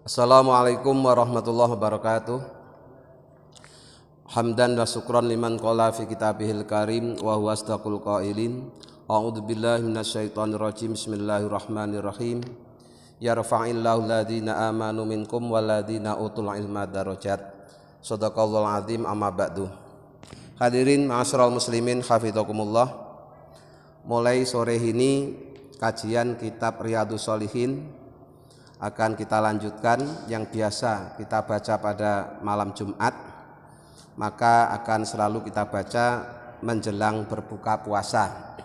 Assalamualaikum warahmatullahi wabarakatuh. Hamdan wa syukran liman qala fi kitabihil karim wa huwa asdaqul qailin. A'udzu billahi minasyaitonir rajim. Bismillahirrahmanirrahim. Yarfa'illahu alladziina amanu minkum walladziina utul ilma darajat. Shadaqallahul azim, amma ba'du. Hadirin ma'asyiral muslimin hafizakumullah. Mulai sore ini kajian kitab Riyadhus Shalihin akan kita lanjutkan. Yang biasa kita baca pada malam Jumat, maka akan selalu kita baca menjelang berbuka puasa.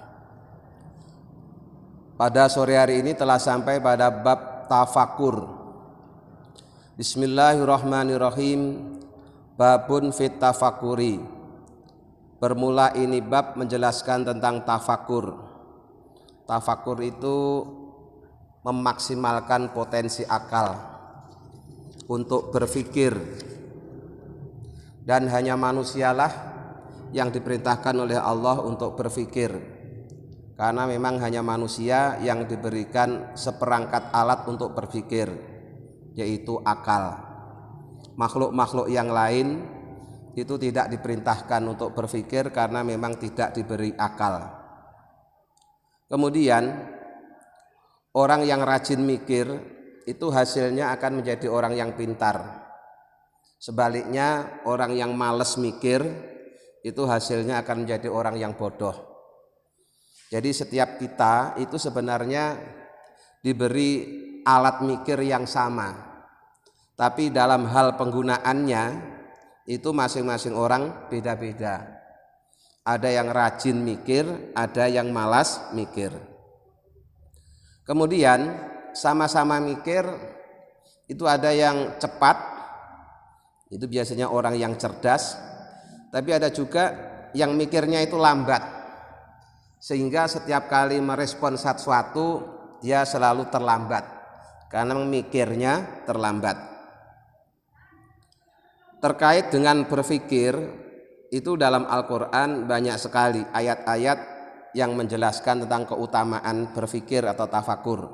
Pada sore hari ini telah sampai pada bab tafakur. Bismillahirrahmanirrahim. Babun fit tafakuri. Bermula ini bab menjelaskan tentang tafakur. Tafakur itu memaksimalkan potensi akal untuk berpikir, dan hanya manusialah yang diperintahkan oleh Allah untuk berpikir, karena memang hanya manusia yang diberikan seperangkat alat untuk berpikir, yaitu akal. Makhluk-makhluk yang lain itu tidak diperintahkan untuk berpikir karena memang tidak diberi akal. Kemudian orang yang rajin mikir itu hasilnya akan menjadi orang yang pintar. Sebaliknya orang yang malas mikir itu hasilnya akan menjadi orang yang bodoh. Jadi setiap kita itu sebenarnya diberi alat mikir yang sama, tapi dalam hal penggunaannya itu masing-masing orang beda-beda. Ada yang rajin mikir, ada yang malas mikir. Kemudian sama-sama mikir itu ada yang cepat, itu biasanya orang yang cerdas, tapi ada juga yang mikirnya itu lambat, sehingga setiap kali merespon sesuatu dia selalu terlambat karena mikirnya terlambat. Terkait dengan berpikir itu dalam Al-Quran banyak sekali ayat-ayat yang menjelaskan tentang keutamaan berpikir atau tafakur.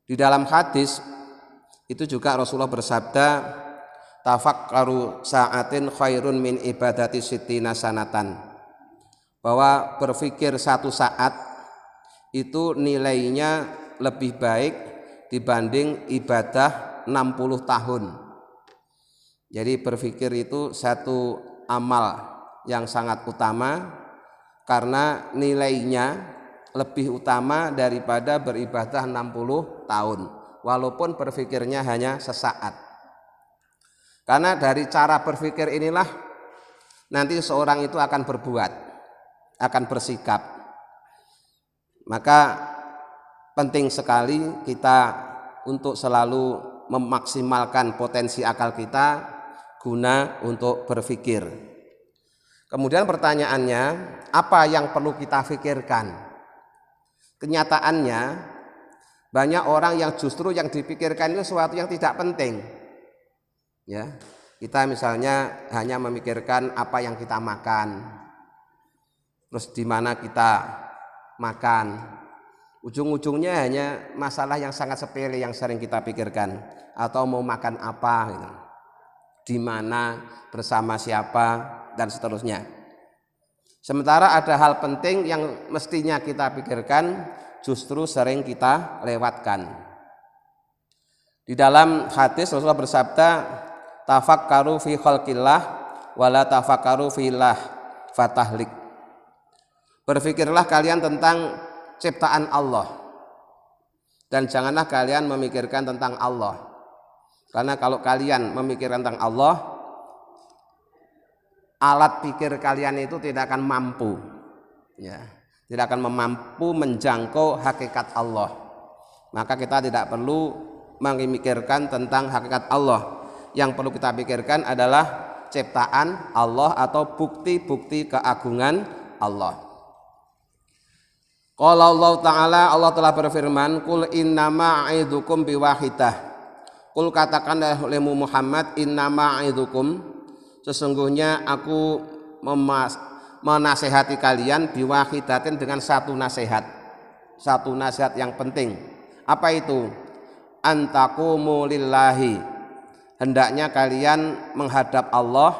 Di dalam hadis itu juga Rasulullah bersabda, tafakkaru sa'atin khairun min ibadati sittina sanatan, bahwa berpikir satu saat itu nilainya lebih baik dibanding ibadah 60 tahun. Jadi berpikir itu satu amal yang sangat utama, karena nilainya lebih utama daripada beribadah 60 tahun walaupun berpikirnya hanya sesaat. Karena dari cara berpikir inilah nanti seorang itu akan berbuat, akan bersikap. Maka penting sekali kita untuk selalu memaksimalkan potensi akal kita guna untuk berpikir. Kemudian pertanyaannya, apa yang perlu kita pikirkan? Kenyataannya banyak orang yang justru yang dipikirkan itu sesuatu yang tidak penting. Ya, kita misalnya hanya memikirkan apa yang kita makan, terus di mana kita makan. Ujung-ujungnya hanya masalah yang sangat sepele yang sering kita pikirkan, atau mau makan apa, gitu. Di mana, bersama siapa, dan seterusnya. Sementara ada hal penting yang mestinya kita pikirkan justru sering kita lewatkan. Di dalam hadis Rasulullah bersabda, tafakkaru fi khalqillah wala tafakkaru fillah fatahlik. Berpikirlah kalian tentang ciptaan Allah dan janganlah kalian memikirkan tentang Allah. Karena kalau kalian memikirkan tentang Allah, alat pikir kalian itu tidak akan mampu, ya, tidak akan mampu menjangkau hakikat Allah. Maka kita tidak perlu memikirkan tentang hakikat Allah. Yang perlu kita pikirkan adalah ciptaan Allah atau bukti-bukti keagungan Allah. Qala Allah Ta'ala, Allah telah berfirman, Qul innama a'idukum biwahidah. Qul katakanlah olehmu Muhammad, innama a'idukum, sesungguhnya aku menasehati kalian biwahidatin dengan satu nasihat yang penting. Apa itu? antaqumu lillahi, hendaknya kalian menghadap Allah,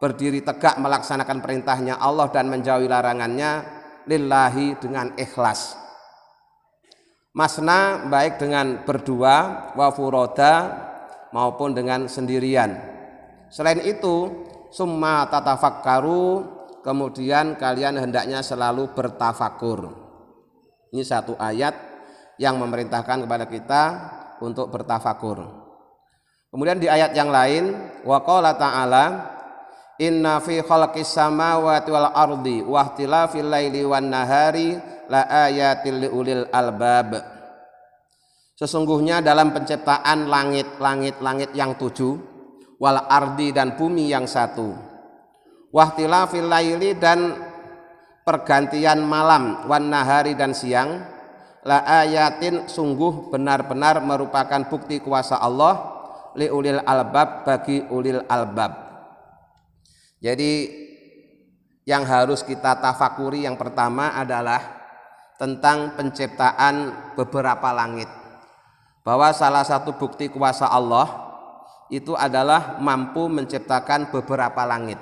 berdiri tegak melaksanakan perintahnya Allah dan menjauhi larangannya, lillahi dengan ikhlas. Masna baik dengan berdua, wa furoda maupun dengan sendirian. Selain itu, summa tatafakkaru, kemudian kalian hendaknya selalu bertafakur. Ini satu ayat yang memerintahkan kepada kita untuk bertafakur. Kemudian di ayat yang lain, wa qala ta'ala, inna fi khalqis samawati wal ardi wa ikhtilafil laili wan nahari la ayatil liulil albab. Sesungguhnya dalam penciptaan langit yang 7, wal ardi dan bumi yang 1, wa ikhtilafil laili dan pergantian malam, wan nahari dan siang, la ayatin sungguh benar-benar merupakan bukti kuasa Allah, liulil albab bagi ulil albab. Jadi yang harus kita tafakuri yang pertama adalah tentang penciptaan beberapa langit. Bahwa salah satu bukti kuasa Allah itu adalah mampu menciptakan beberapa langit.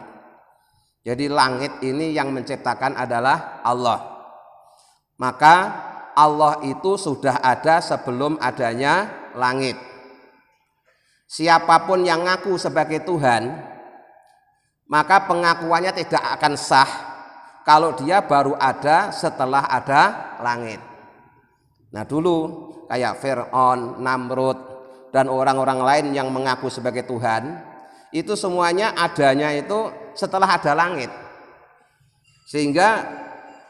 Jadi langit ini yang menciptakan adalah Allah. Maka Allah itu sudah ada sebelum adanya langit. Siapapun yang ngaku sebagai Tuhan, maka pengakuannya tidak akan sah kalau dia baru ada setelah ada langit. Nah dulu kayak Fir'aun, Namrud, dan orang-orang lain yang mengaku sebagai Tuhan, itu semuanya adanya itu setelah ada langit. Sehingga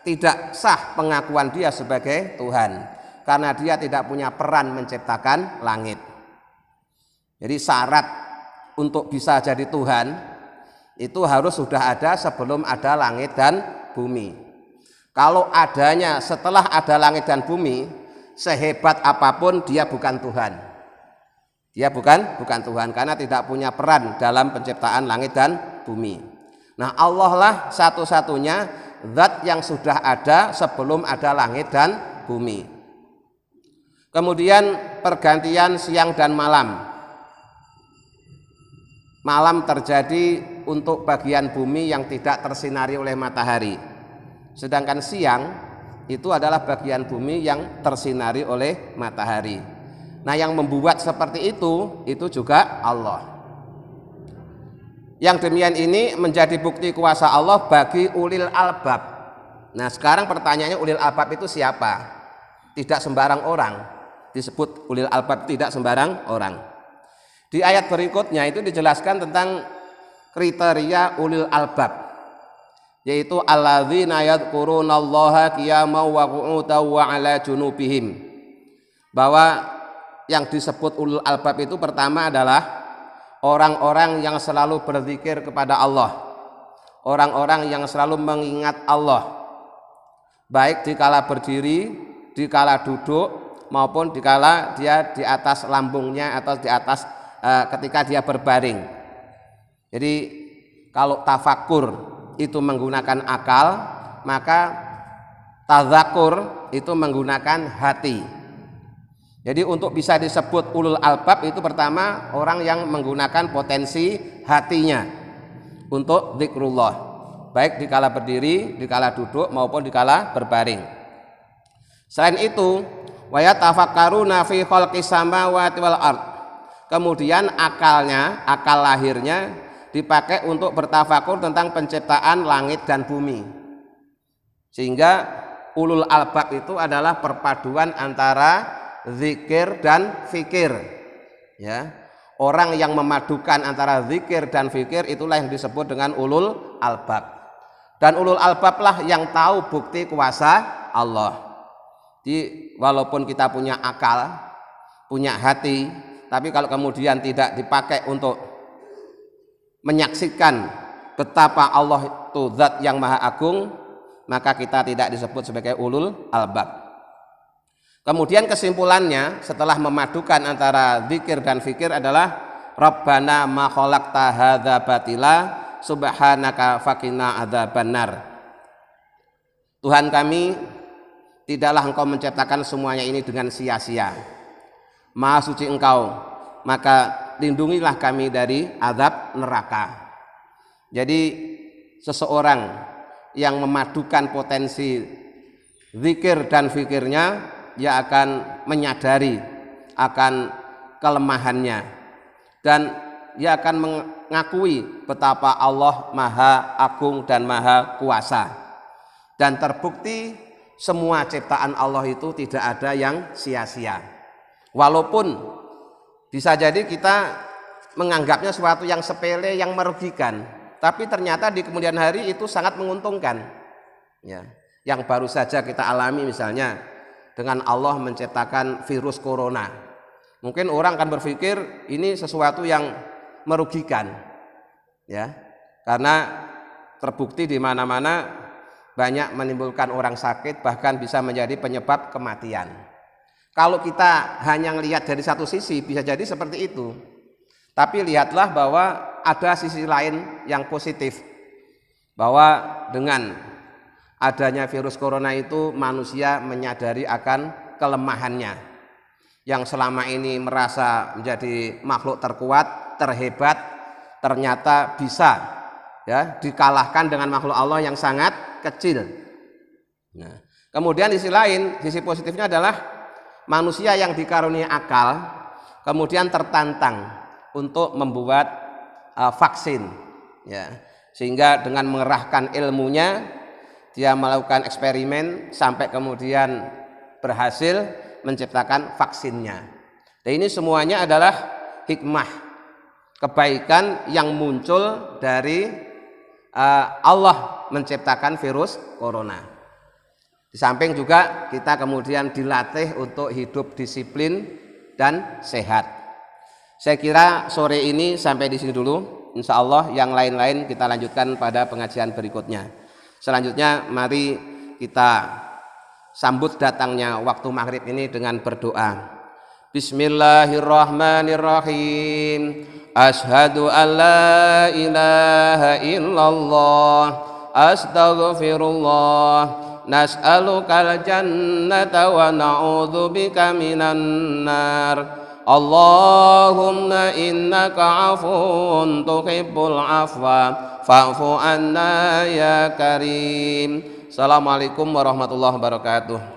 tidak sah pengakuan dia sebagai Tuhan, karena dia tidak punya peran menciptakan langit. Jadi syarat untuk bisa jadi Tuhan itu harus sudah ada sebelum ada langit dan bumi. Kalau adanya setelah ada langit dan bumi, sehebat apapun dia bukan Tuhan. Dia bukan Tuhan karena tidak punya peran dalam penciptaan langit dan bumi. Nah, Allah lah satu-satunya zat yang sudah ada sebelum ada langit dan bumi. Kemudian pergantian siang dan malam. Malam terjadi untuk bagian bumi yang tidak tersinari oleh matahari. Sedangkan siang itu adalah bagian bumi yang tersinari oleh matahari. Nah, yang membuat seperti itu juga Allah. Yang demikian ini menjadi bukti kuasa Allah bagi ulil albab. Nah, sekarang pertanyaannya, ulil albab itu siapa? Tidak sembarang orang. Disebut ulil albab, tidak sembarang orang. Di ayat berikutnya itu dijelaskan tentang kriteria ulil albab, yaitu alladzina yadhkurunallaha qiyaman wa qu'udan wa 'ala junubihim. Bahwa yang disebut ulul albab itu pertama adalah orang-orang yang selalu berzikir kepada Allah, orang-orang yang selalu mengingat Allah, baik dikala berdiri, dikala duduk, maupun dikala dia di atas lambungnya atau di atas ketika dia berbaring. Jadi kalau tafakur itu menggunakan akal, maka tazakur itu menggunakan hati. Jadi untuk bisa disebut ulul albab itu pertama orang yang menggunakan potensi hatinya untuk zikrullah, baik dikala berdiri, dikala duduk maupun dikala berbaring. Selain itu, wa yatafakkaruna fi khalqis samawati wal ard. Kemudian akal lahirnya dipakai untuk bertafakur tentang penciptaan langit dan bumi. Sehingga ulul albab itu adalah perpaduan antara zikir dan fikir, ya. Orang yang memadukan antara zikir dan fikir itulah yang disebut dengan ulul albab. Dan ulul albab lah yang tahu bukti kuasa Allah. Jadi walaupun kita punya akal, punya hati, tapi kalau kemudian tidak dipakai untuk menyaksikan betapa Allah itu zat yang maha agung, maka kita tidak disebut sebagai ulul albab. Kemudian kesimpulannya setelah memadukan antara zikir dan fikir adalah Rabbana ma khalaqta hadza batila subhanaka faqina adzabannar. Tuhan kami, tidaklah Engkau menciptakan semuanya ini dengan sia-sia. Maha suci Engkau, maka lindungilah kami dari azab neraka. Jadi seseorang yang memadukan potensi zikir dan fikirnya, dia akan menyadari akan kelemahannya dan dia akan mengakui betapa Allah Maha Agung dan Maha Kuasa. Dan terbukti semua ciptaan Allah itu tidak ada yang sia-sia. Walaupun bisa jadi kita menganggapnya sesuatu yang sepele, yang merugikan, tapi ternyata di kemudian hari itu sangat menguntungkan. Ya, yang baru saja kita alami misalnya dengan Allah menciptakan virus corona. Mungkin orang akan berpikir ini sesuatu yang merugikan, ya, karena terbukti di mana-mana banyak menimbulkan orang sakit, bahkan bisa menjadi penyebab kematian. Kalau kita hanya melihat dari satu sisi bisa jadi seperti itu, tapi lihatlah bahwa ada sisi lain yang positif, bahwa dengan adanya virus corona itu manusia menyadari akan kelemahannya, yang selama ini merasa menjadi makhluk terkuat, terhebat, ternyata bisa ya dikalahkan dengan makhluk Allah yang sangat kecil. Nah, kemudian di sisi lain, sisi positifnya adalah manusia yang dikaruniai akal kemudian tertantang untuk membuat vaksin, ya, sehingga dengan mengerahkan ilmunya dia melakukan eksperimen sampai kemudian berhasil menciptakan vaksinnya. Dan ini semuanya adalah hikmah kebaikan yang muncul dari Allah menciptakan virus corona. Di samping juga kita kemudian dilatih untuk hidup disiplin dan sehat. Saya kira sore ini sampai di sini dulu. Insya Allah yang lain-lain kita lanjutkan pada pengajian berikutnya. Selanjutnya mari kita sambut datangnya waktu maghrib ini dengan berdoa. Bismillahirrahmanirrahim. Ashhadu an la ilaha illallah, astaghfirullah, nas'alukal jannata wa na'udzubika minan nar. Allahumma innaka afuwun tuhibbul afwa fa'fu anna ya karim. Assalamualaikum warahmatullahi wabarakatuh.